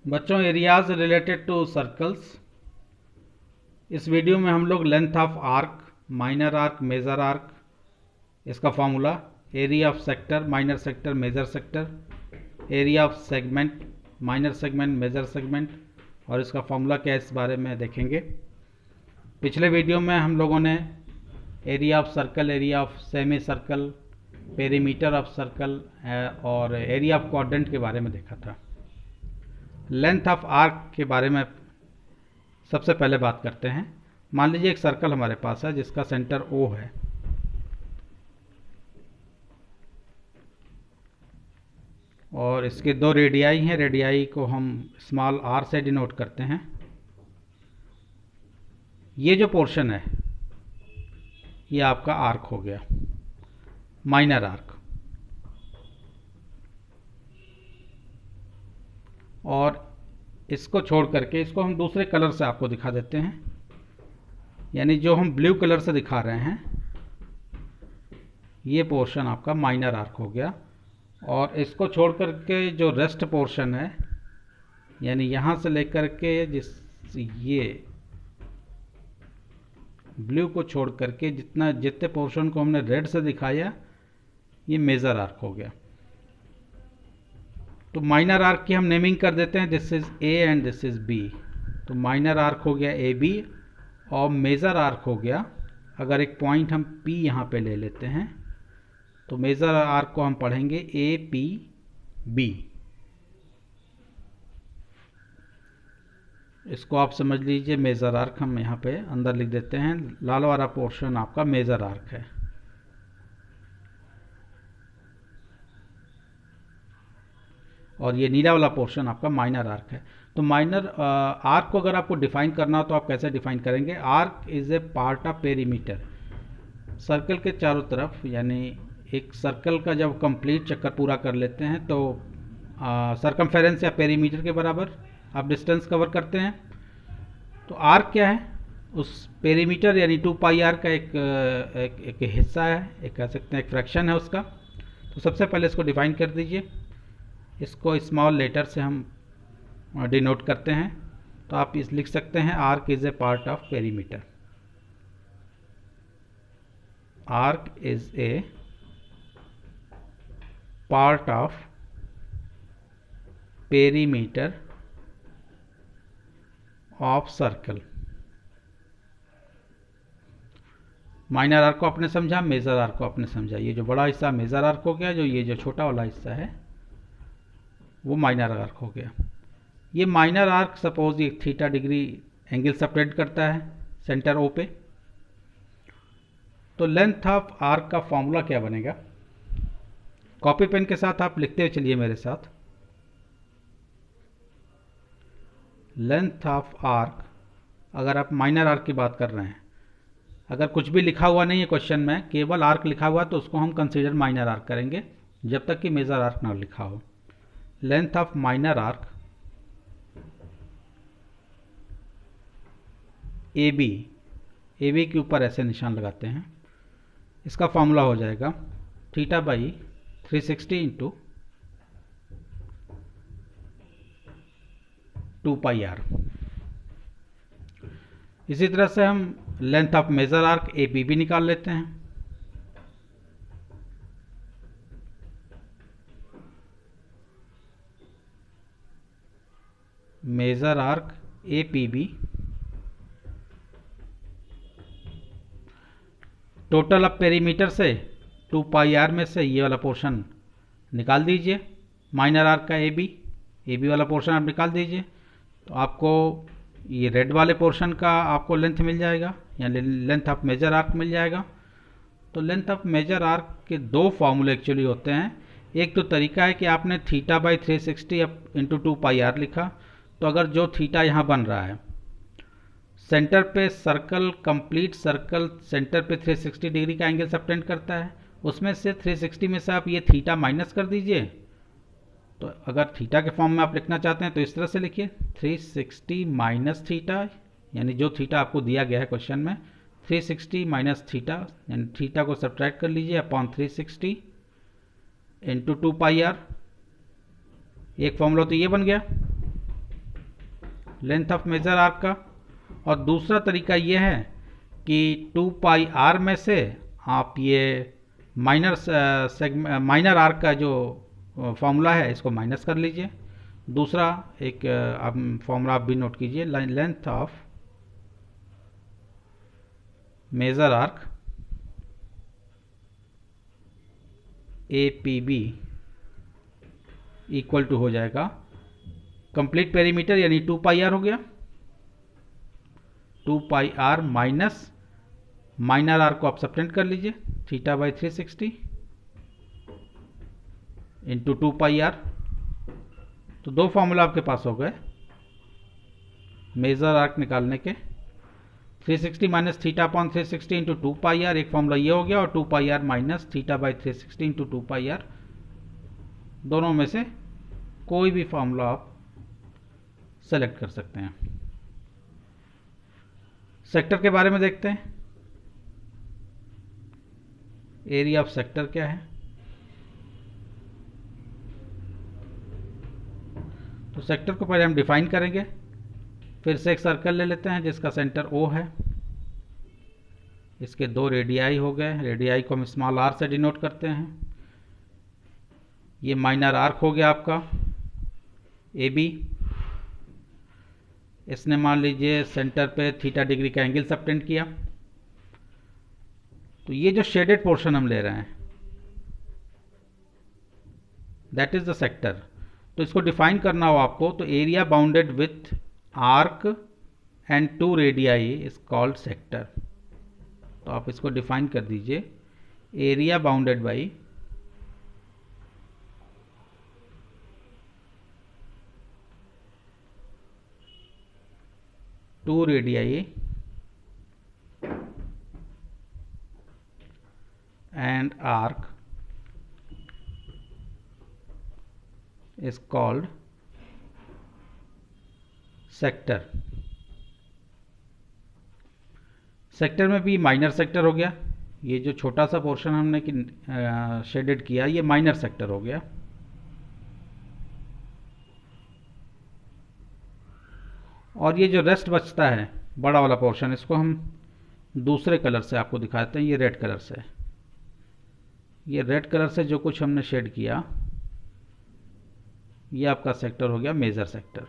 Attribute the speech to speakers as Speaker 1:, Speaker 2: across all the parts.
Speaker 1: बच्चों, areas related to circles. इस video में हम लोग length of arc, minor arc, major arc, इसका formula, area of sector, minor sector, major sector, area of segment, minor segment, major segment और इसका formula क्या है इस बारे में देखेंगे। पिछले वीडियो में हम लोगों ने area of circle, area of semi circle, perimeter of circle और एरिया ऑफ क्वाड्रेंट के बारे में देखा था। लेंथ ऑफ आर्क के बारे में सबसे पहले बात करते हैं। मान लीजिए एक सर्कल हमारे पास है जिसका सेंटर O है और इसके दो रेडियाई हैं। रेडियाई को हम स्मॉल r से डिनोट करते हैं। ये जो पोर्शन है ये आपका आर्क हो गया, माइनर आर्क। और इसको छोड़ करके इसको हम दूसरे कलर से आपको दिखा देते हैं, यानी जो हम ब्लू कलर से दिखा रहे हैं ये पोर्शन आपका माइनर आर्क हो गया। और इसको छोड़ करके जो रेस्ट पोर्शन है, यानी यहाँ से लेकर के ये ब्लू को छोड़ करके जितने पोर्शन को हमने रेड से दिखाया ये मेजर आर्क हो गया। तो माइनर आर्क की हम नेमिंग कर देते हैं, this is A and this is B. तो माइनर आर्क हो गया ए बी और मेजर आर्क हो गया, अगर एक पॉइंट हम P यहाँ पे ले लेते हैं तो मेजर आर्क को हम पढ़ेंगे ए पी बी। इसको आप समझ लीजिए मेजर आर्क, हम यहाँ पे अंदर लिख देते हैं। लाल वाला पोर्शन आपका मेजर आर्क है। और ये नीला वाला पोर्शन आपका माइनर आर्क है। तो माइनर आर्क को अगर आपको डिफाइन करना हो तो आप कैसे डिफाइन करेंगे? Arc is a part of perimeter. Circle के चारों तरफ, यानी एक सर्कल का जब कंप्लीट चक्कर पूरा कर लेते हैं तो सरकमफेरेंस या पेरीमीटर के बराबर आप डिस्टेंस कवर करते हैं। तो आर्क क्या है? उस पेरीमीटर यानी 2 पाई आर का एक हिस्सा है, एक कह सकते हैं एक फ्रैक्शन है उसका। तो सबसे पहले इसको डिफाइन कर दीजिए। इसको स्मॉल लेटर से हम डिनोट करते हैं। तो आप इस लिख सकते हैं arc is a part of perimeter. Arc is a part of perimeter of circle. Minor arc को आपने समझा, मेजर आर्क को आपने समझा। ये जो बड़ा हिस्सा मेजर आर्क हो गया, जो ये जो छोटा वाला हिस्सा है वो माइनर आर्क हो गया। ये माइनर आर्क सपोज ये थीटा डिग्री एंगल सेपरेट करता है सेंटर O पे। तो लेंथ ऑफ आर्क का फॉर्मूला क्या बनेगा? कॉपी पेन के साथ आप लिखते हुए चलिए मेरे साथ। लेंथ ऑफ आर्क, अगर आप माइनर आर्क की बात कर रहे हैं, अगर कुछ भी लिखा हुआ नहीं है क्वेश्चन में, केवल आर्क लिखा हुआ तो उसको हम कंसीडर माइनर आर्क करेंगे जब तक कि मेजर आर्क ना लिखा हो। Length of minor arc A B के ऊपर ऐसे निशान लगाते हैं। इसका फॉर्मूला हो जाएगा theta by 360 into 2 pi R. इसी तरह से हम length of major arc A B भी निकाल लेते हैं। Major arc A P B, total of perimeter से 2 पाई आर में से ये वाला पोर्शन निकाल दीजिए। माइनर आर्क का ए बी वाला पोर्शन आप निकाल दीजिए तो आपको ये रेड वाले पोर्शन का आपको लेंथ मिल जाएगा, यानी लेंथ ऑफ मेजर आर्क मिल जाएगा। तो लेंथ ऑफ मेजर आर्क के दो फॉर्मूले एक्चुअली होते हैं। एक तो तरीका है कि आपने theta by 360 into 2 pi R लिखा। तो अगर जो थीटा यहाँ बन रहा है, सेंटर पे सर्कल, कंप्लीट सर्कल सेंटर पे 360 डिग्री का एंगल सबटेंड करता है, उसमें से 360 में से आप ये थीटा माइनस कर दीजिए। तो अगर थीटा के फॉर्म में आप लिखना चाहते हैं तो इस तरह से लिखिए 360 माइनस थीटा, यानी जो थीटा आपको दिया गया है क्वेश्चन में, 360 माइनस थीटा, यानी थीटा को सब्ट्रैक्ट कर लीजिए अपॉन 360 इंटू 2 पाई आर। एक फॉर्मूला तो ये बन गया। लेंथ ऑफ मेजर आर्क का। और दूसरा तरीका ये है कि 2 पाई आर में से आप ये माइनर आर्क का जो फॉर्मूला है इसको माइनस कर लीजिए। दूसरा एक आप फॉर्मूला आप भी नोट कीजिए, length of major arc A P B equal to हो जाएगा कंप्लीट पेरीमीटर यानी 2 पाई आर हो गया, 2 pi are minus minor R को आप सब्टेंड कर लीजिए, theta by 360 into 2 pi R. तो दो फॉर्मूला आपके पास हो गए मेजर आर्क निकालने के, 360 minus theta upon 360 into 2 pi r, एक फॉर्मूला ये हो गया, और 2 pi are minus theta by 360 into 2 pi r. दोनों में से कोई भी फॉर्मूला आप सेलेक्ट कर सकते हैं। सेक्टर के बारे में देखते हैं। एरिया ऑफ सेक्टर क्या है? तो सेक्टर को पहले हम डिफाइन करेंगे, फिर से एक सर्कल ले लेते हैं जिसका सेंटर O है, इसके दो रेडियाई हो गए, रेडियाई को हम स्मॉल r से डिनोट करते हैं। ये माइनर आर्क हो गया आपका AB, इसने मान लीजिए सेंटर पे थीटा डिग्री का एंगल सबटेंड किया। तो ये जो शेडेड पोर्शन हम ले रहे हैं दैट इज द सेक्टर। तो इसको डिफाइन करना हो आपको, तो area bounded with arc and 2 radii is called sector. तो आप इसको डिफाइन कर दीजिए, area bounded by two radii and arc is called sector. Sector में भी माइनर सेक्टर हो गया, ये जो छोटा सा पोर्शन हमने शेडेड किया ये माइनर सेक्टर हो गया। और ये जो रेस्ट बचता है बड़ा वाला पोर्शन, इसको हम दूसरे कलर से आपको दिखाते हैं, ये रेड कलर से। ये रेड कलर से जो कुछ हमने शेड किया ये आपका सेक्टर हो गया मेजर सेक्टर।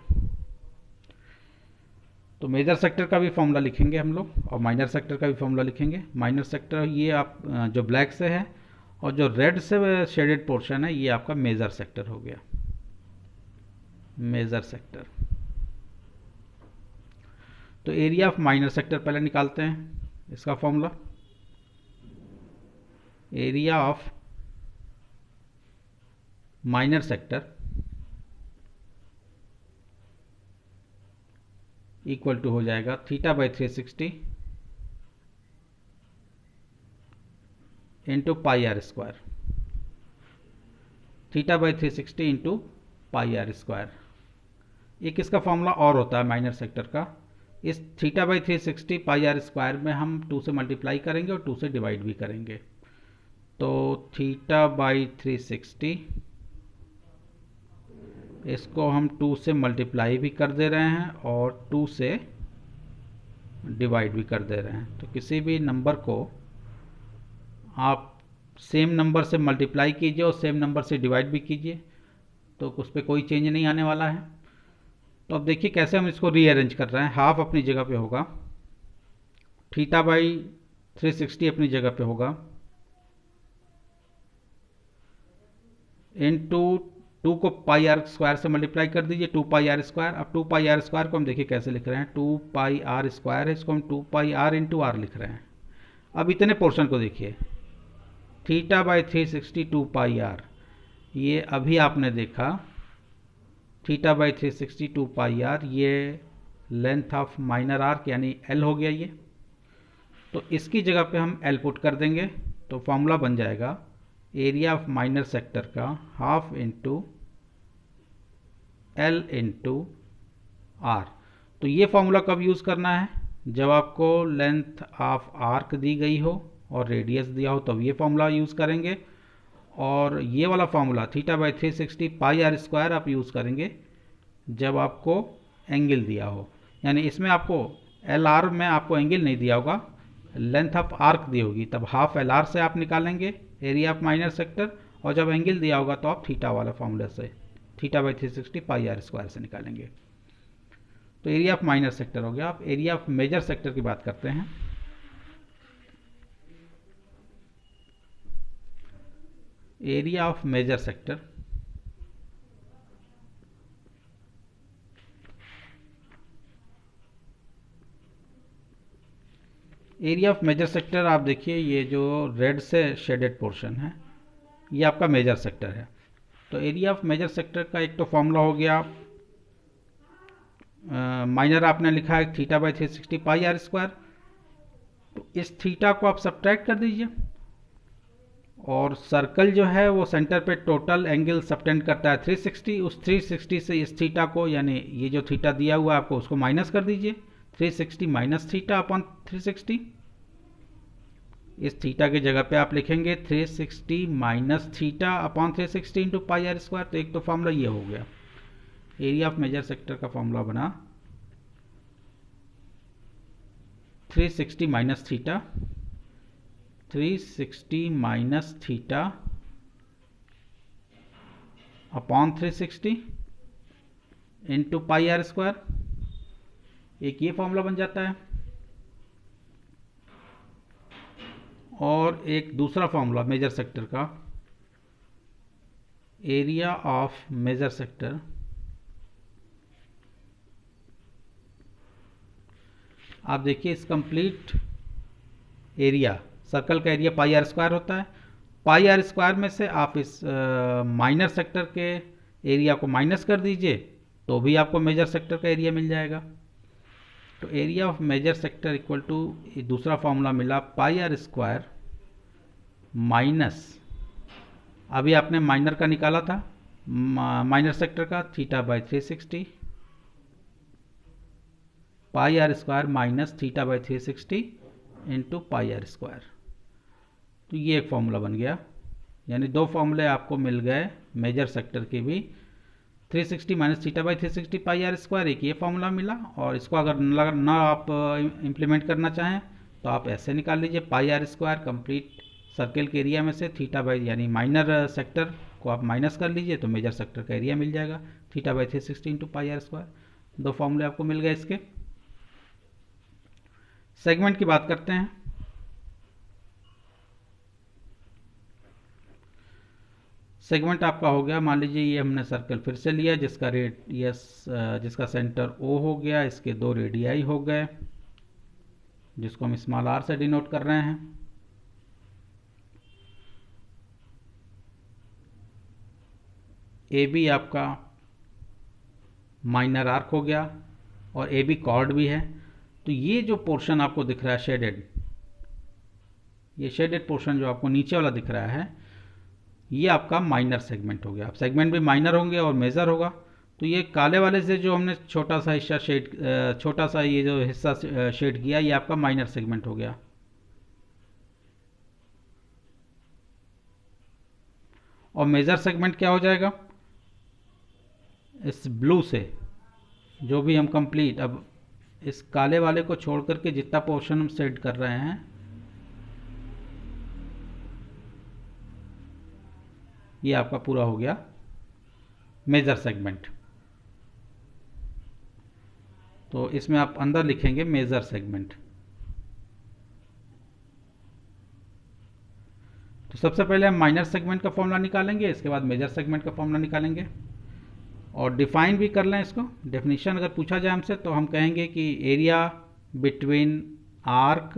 Speaker 1: तो मेजर सेक्टर का भी फॉर्मूला लिखेंगे हम लोग, और माइनर सेक्टर का भी फॉर्मूला लिखेंगे। माइनर सेक्टर ये आप जो ब्लैक से है, और जो रेड से शेडेड पोर्शन है ये आपका मेजर सेक्टर हो गया, मेजर सेक्टर। तो एरिया ऑफ माइनर सेक्टर पहले निकालते हैं, इसका formula area of minor sector equal to हो जाएगा theta by 360 into pi are square, theta by 360 into pi are square. एक इसका फॉर्मूला और होता है माइनर सेक्टर का, इस theta by 360 pi are square में हम 2 से मल्टीप्लाई करेंगे और 2 से डिवाइड भी करेंगे। तो थीटा बाई 360 इसको हम 2 से मल्टीप्लाई भी कर दे रहे हैं और 2 से डिवाइड भी कर दे रहे हैं। तो किसी भी नंबर को आप सेम नंबर से मल्टीप्लाई कीजिए और सेम नंबर से डिवाइड भी कीजिए, तो उस पर कोई चेंज नहीं आने वाला है। तो अब देखिए कैसे हम इसको रीअरेंज कर रहे हैं। हाफ अपनी जगह पे होगा, थीटा बाई 360 अपनी जगह पे होगा, इनटू 2 को पाई आर स्क्वायर से मल्टीप्लाई कर दीजिए, 2 पाई आर स्क्वायर। अब 2 पाई आर स्क्वायर को हम देखिए कैसे लिख रहे हैं, 2 पाई आर स्क्वायर है, इसको हम 2 पाई आर इंटू आर लिख रहे हैं। अब इतने पोर्शन को देखिए, थीटा बाई 360 2 पाई आर, ये अभी आपने देखा थीटा बाई 360 2 पाई आर, ये लेंथ ऑफ माइनर आर्क यानी एल हो गया ये। तो इसकी जगह पे हम एल पुट कर देंगे, तो फॉर्मूला बन जाएगा एरिया ऑफ माइनर सेक्टर का half into L into R. तो ये फॉर्मूला कब यूज़ करना है, जब आपको लेंथ ऑफ आर्क दी गई हो और रेडियस दिया हो तब ये फॉर्मूला यूज़ करेंगे। और ये वाला formula theta by 360 pi are square आप यूज़ करेंगे जब आपको एंगल दिया हो, यानी इसमें आपको एल आर में आपको एंगल नहीं दिया होगा, लेंथ ऑफ आर्क दी होगी, तब हाफ एल आर से आप निकालेंगे एरिया ऑफ माइनर सेक्टर, और जब एंगल दिया होगा तो आप थीटा वाला फॉर्मूला से, theta by 360 pi are square से निकालेंगे। तो एरिया ऑफ माइनर सेक्टर हो गया। आप एरिया ऑफ मेजर सेक्टर की बात करते हैं। Area of major sector, area of major sector आप देखिए, ये जो रेड से शेडेड पोर्शन है ये आपका मेजर सेक्टर है। तो एरिया ऑफ मेजर सेक्टर का एक तो फॉर्मूला हो गया, माइनर आपने लिखा है theta by 360 pi are square, तो इस थीटा को आप सब्ट्रैक्ट कर दीजिए, और सर्कल जो है वो सेंटर पे टोटल एंगल सबटेंड करता है 360, उस 360 से इस थीटा को, यानी ये जो थीटा दिया हुआ है आपको उसको माइनस कर दीजिए, 360 माइनस थीटा अपॉन 360। इस थीटा की जगह पे आप लिखेंगे 360 minus theta upon 360 into pi are square. तो एक तो फॉर्मूला ये हो गया, एरिया ऑफ मेजर सेक्टर का फॉर्मूला बना 360 minus theta, 360 minus theta upon 360 into pi are square. एक ये फॉर्मूला बन जाता है, और एक दूसरा फॉर्मूला मेजर सेक्टर का, एरिया ऑफ मेजर सेक्टर आप देखिए, इस कंप्लीट एरिया, सर्कल का एरिया पाई आर स्क्वायर होता है, पाई आर स्क्वायर में से आप इस माइनर सेक्टर के एरिया को माइनस कर दीजिए तो भी आपको मेजर सेक्टर का एरिया मिल जाएगा। तो area of major sector equal to दूसरा फॉर्मूला मिला पाई आर स्क्वायर माइनस, अभी आपने माइनर का निकाला था, माइनर सेक्टर का theta by 360 pi are square minus theta by 360 into pi are square. तो ये एक फॉर्मूला बन गया, यानी दो फॉर्मूले आपको मिल गए मेजर सेक्टर के भी, 360 minus theta by 360 pi are square, एक ये फॉर्मूला मिला, और इसको अगर ना आप इम्प्लीमेंट करना चाहें तो आप ऐसे निकाल लीजिए, pi are square complete circle के एरिया में से थीटा बाई, यानी माइनर सेक्टर को आप माइनस कर लीजिए तो मेजर सेक्टर का एरिया मिल जाएगा, theta by 360 into pi are square. दो फॉर्मूले आपको मिल गए इसके। सेगमेंट की बात करते हैं। सेगमेंट आपका हो गया, मान लीजिए ये हमने सर्कल फिर से लिया जिसका रेडियस, जिसका सेंटर O हो गया, इसके दो रेडियाई हो गए जिसको हम स्मॉल r से डिनोट कर रहे हैं। AB आपका माइनर आर्क हो गया, और AB कॉर्ड भी है। तो ये जो पोर्शन आपको दिख रहा है शेडेड, ये शेडेड पोर्शन जो आपको नीचे वाला दिख रहा है, ये आपका माइनर सेगमेंट हो गया। अब सेगमेंट भी माइनर होंगे और मेजर होगा, तो ये काले वाले से जो हमने छोटा सा हिस्सा शेड, छोटा सा ये जो हिस्सा शेड किया, ये आपका माइनर सेगमेंट हो गया। और मेजर सेगमेंट क्या हो जाएगा, इस ब्लू से जो भी हम कंप्लीट, अब इस काले वाले को छोड़ करके जितना पोर्शन हम शेड कर रहे हैं, ये आपका पूरा हो गया मेजर सेगमेंट। तो इसमें आप अंदर लिखेंगे मेजर सेगमेंट। तो सबसे पहले हम माइनर सेगमेंट का फॉर्मूला निकालेंगे, इसके बाद मेजर सेगमेंट का फॉर्मूला निकालेंगे, और डिफाइन भी कर लें इसको। डेफिनेशन अगर पूछा जाए हमसे तो हम कहेंगे कि area between arc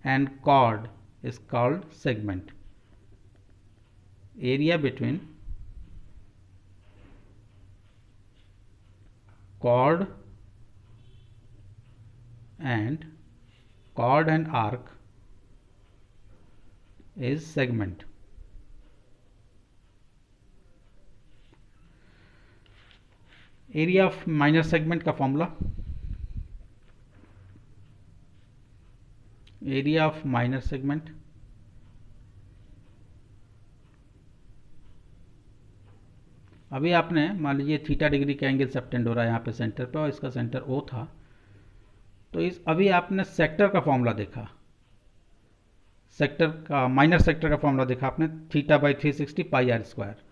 Speaker 1: and chord is called segment. Area between chord and arc is segment. Area of minor segment का formula, area of minor segment अभी आपने मान लीजिए थीटा डिग्री का एंगल सबटेंड हो रहा है यहाँ पे सेंटर पे और इसका सेंटर ओ था, तो इस अभी आपने सेक्टर का फॉर्मूला देखा, सेक्टर का माइनर सेक्टर का फॉर्मूला देखा आपने, theta by 360 pi are square.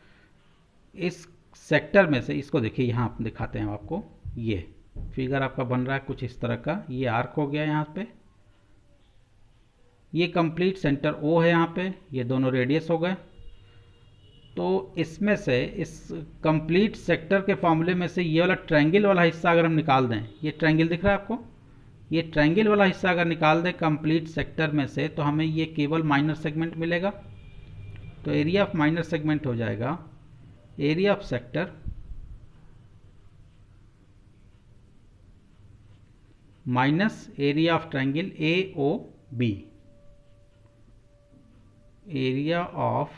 Speaker 1: इस सेक्टर में से इसको देखिए, यहाँ आप दिखाते हैं आपको, ये फिगर आपका बन रहा है कुछ इस तरह का, ये आर्क हो गया यहाँ पे, ये कंप्लीट सेंटर ओ है यहाँ पे, ये दोनों रेडियस हो गए। तो इसमें से इस कंप्लीट सेक्टर के फॉर्मूले में से ये वाला ट्रायंगल वाला हिस्सा अगर हम निकाल दें, ये ट्रायंगल दिख रहा है आपको, ये ट्रायंगल वाला हिस्सा अगर निकाल दें कंप्लीट सेक्टर में से, तो हमें ये केवल माइनर सेगमेंट मिलेगा। तो एरिया ऑफ माइनर सेगमेंट हो जाएगा area of sector minus area of triangle A O B, area of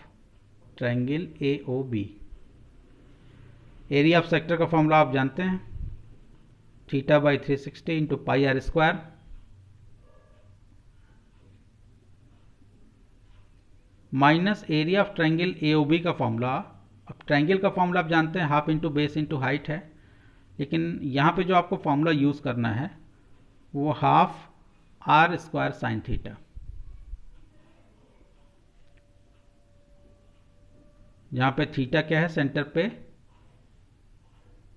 Speaker 1: triangle A O B. Area of sector का फॉर्मूला आप जानते हैं, theta by 360 into pi are square minus area of triangle A O B का formula. अब triangle का formula आप जानते हैं half into base into height है, लेकिन यहाँ पे जो आपको फॉर्मूला यूज़ करना है वो half r square sine theta. यहाँ पे थीटा क्या है, सेंटर पे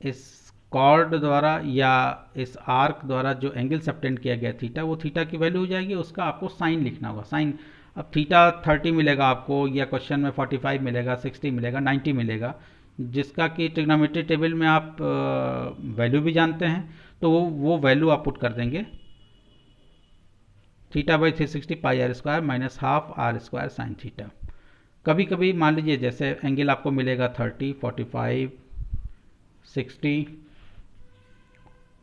Speaker 1: इस कॉर्ड द्वारा या इस आर्क द्वारा जो एंगल सबटेंड किया गया थीटा, वो थीटा की वैल्यू हो जाएगी, उसका आपको साइन लिखना होगा। साइन अब थीटा 30 मिलेगा आपको, या क्वेश्चन में 45 मिलेगा, 60 मिलेगा, 90 मिलेगा, जिसका कि ट्रिग्नोमेट्री टेबल में आप वैल्यू भी जानते हैं, तो वो वैल्यू आप पुट कर देंगे, theta by 360 pi are square minus half r square sine theta. कभी कभी मान लीजिए जैसे एंगल आपको मिलेगा 30, 45, 60,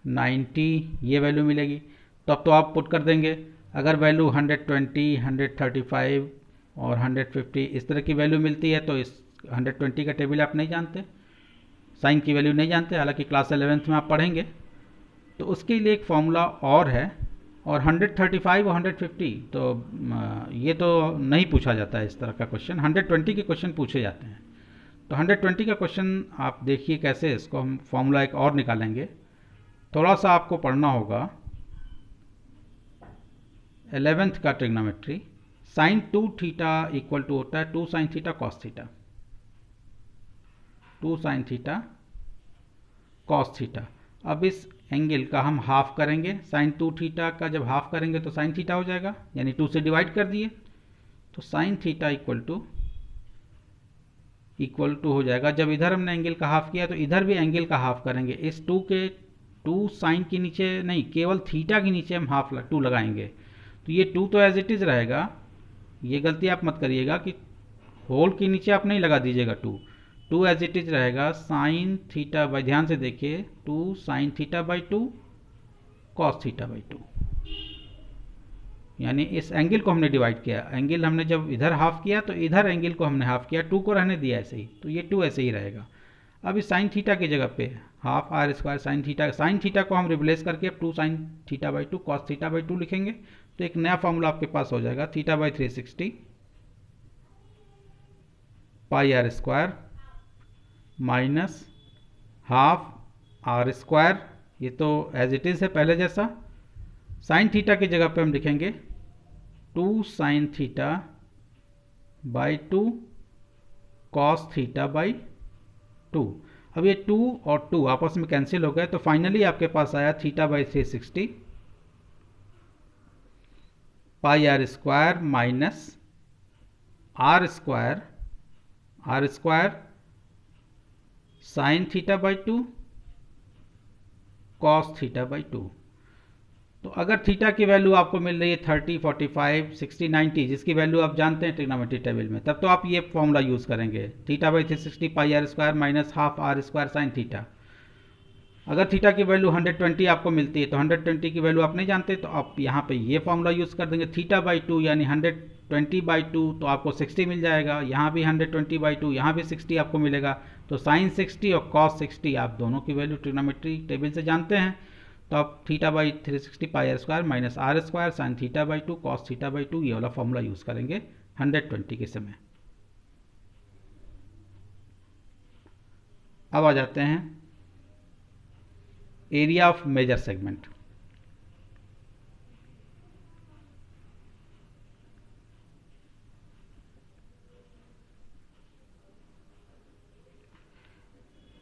Speaker 1: 90, ये वैल्यू मिलेगी, तो अब तो आप पुट कर देंगे। अगर वैल्यू 120, 135 और 150 इस तरह की वैल्यू मिलती है, तो इस 120 का टेबल आप नहीं जानते, साइन की वैल्यू नहीं जानते, हालांकि क्लास 11th में आप पढ़ेंगे, तो उसके लिए एक फॉर्मूला और है। और 135 और 150 तो ये तो नहीं पूछा जाता है इस तरह का क्वेश्चन, 120 के क्वेश्चन पूछे जाते हैं। तो 120 का क्वेश्चन आप देखिए कैसे इसको हम फॉर्मूला एक और निकालेंगे। थोड़ा सा आपको पढ़ना होगा 11th का trigonometry. Sine 2 theta equal to होता है 2 sine theta cos theta, 2 sine theta cos theta. अब इस एंगल का हम हाफ करेंगे, साइन 2 थीटा का जब हाफ करेंगे तो साइन थीटा हो जाएगा, यानी 2 से डिवाइड कर दिए, तो साइन थीटा इक्वल टू हो जाएगा। जब इधर हमने एंगल का हाफ किया तो इधर भी एंगल का हाफ करेंगे, इस 2 साइन के नीचे नहीं, केवल थीटा के नीचे हम हाफ 2 लगाएंगे, तो ये 2 तो एज इट इज़ रहेगा। ये गलती आप मत करिएगा कि होल के नीचे आप नहीं लगा दीजिएगा 2 एज इट इज रहेगा साइन थीटा बाई, ध्यान से देखिए, 2 sine theta by 2 cos theta by 2, यानी इस एंगल को हमने डिवाइड किया। एंगल हमने जब इधर हाफ किया तो इधर एंगल को हमने हाफ किया, 2 को रहने दिया ऐसे ही, तो ये 2 ऐसे ही रहेगा। अब इस साइन थीटा की जगह पे half r square sine theta को हम रिप्लेस करके अब 2 sine theta by 2 cos theta by 2 लिखेंगे, तो एक नया फॉर्मूला आपके पास हो जाएगा, theta by 360 pi are square minus half r square, ये तो एज इट इज़ है पहले जैसा। साइन थीटा की जगह पे हम लिखेंगे 2 sine theta by 2 cos theta by 2। अब ये 2 और 2 आपस में कैंसिल हो गए, तो फाइनली आपके पास आया theta by 360 pi are square minus r square sine theta by 2 cos theta by 2। तो अगर थीटा की वैल्यू आपको मिल रही है 30, 45, 60, 90, जिसकी वैल्यू आप जानते हैं ट्रिग्नोमेट्री टेबल में, तब तो आप ये फॉर्मूला यूज़ करेंगे, theta by 360 pi are square minus half r square sine theta. अगर थीटा की वैल्यू 120 आपको मिलती है, तो 120 की वैल्यू आप नहीं जानते, तो आप यहाँ पे ये फॉर्मूला यूज़ कर देंगे, थीटा बाई 2 यानी 120 बाई 2, तो आपको 60 मिल जाएगा। यहाँ भी 120 बाई 2, यहाँ भी 60 आपको मिलेगा, तो साइन 60 और कॉस 60 आप दोनों की वैल्यू ट्रिग्नोमेट्री टेबल से जानते हैं, तो आप theta by 360 pi are square minus r square sine theta by 2 cos theta by 2 ये वाला फॉर्मूला यूज़ करेंगे 120 के समय। अब आ जाते हैं area of major segment.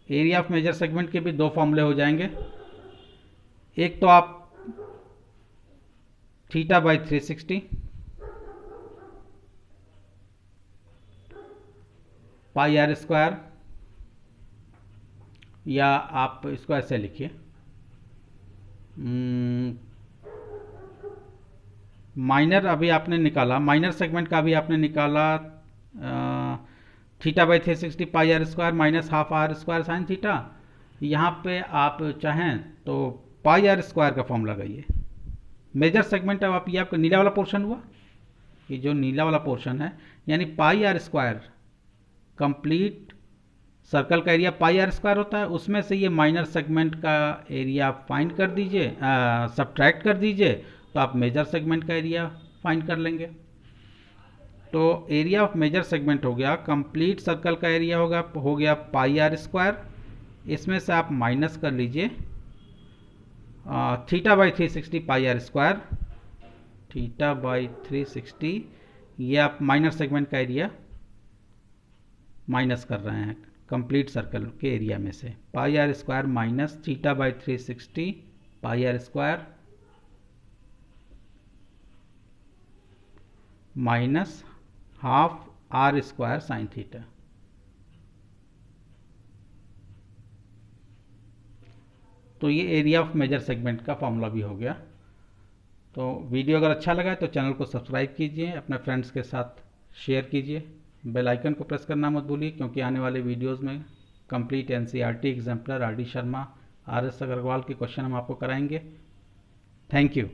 Speaker 1: Area of major segment के भी दो फॉर्मूले हो जाएंगे। एक तो आप theta by 360 pi are square, या आप इसको ऐसे लिखिए, माइनर अभी आपने निकाला, माइनर सेगमेंट का भी आपने निकाला theta by 360 pi are square minus half r square sine theta. यहाँ पे आप चाहें तो पाई आर स्क्वायर का फॉर्म लगाइए। मेजर सेगमेंट अब आप, ये आपका नीला वाला पोर्शन हुआ, ये जो नीला वाला पोर्शन है, यानी पाई आर स्क्वायर कंप्लीट सर्कल का एरिया पाई आर स्क्वायर होता है, उसमें से ये माइनर सेगमेंट का एरिया आप फाइंड कर दीजिए, सब्ट्रैक्ट कर दीजिए, तो आप मेजर सेगमेंट का एरिया फाइंड कर लेंगे। तो एरिया ऑफ मेजर सेगमेंट हो गया, कंप्लीट सर्कल का एरिया हो गया पाई आर स्क्वायर, इसमें से आप माइनस कर लीजिए theta by 360 pi are square, theta by 360, ये आप माइनर सेगमेंट का एरिया माइनस कर रहे हैं कंप्लीट सर्कल के एरिया में से, pi are square minus theta by 360 pi are square minus half r square sine theta. तो ये एरिया ऑफ मेजर सेगमेंट का फॉर्मूला भी हो गया। तो वीडियो अगर अच्छा लगा तो चैनल को सब्सक्राइब कीजिए, अपने फ्रेंड्स के साथ शेयर कीजिए, बेल आइकन को प्रेस करना मत भूलिए, क्योंकि आने वाले वीडियोस में complete NCERT exemplar, R D Sharma, R S Agarwal के क्वेश्चन हम आपको कराएंगे। Thank you.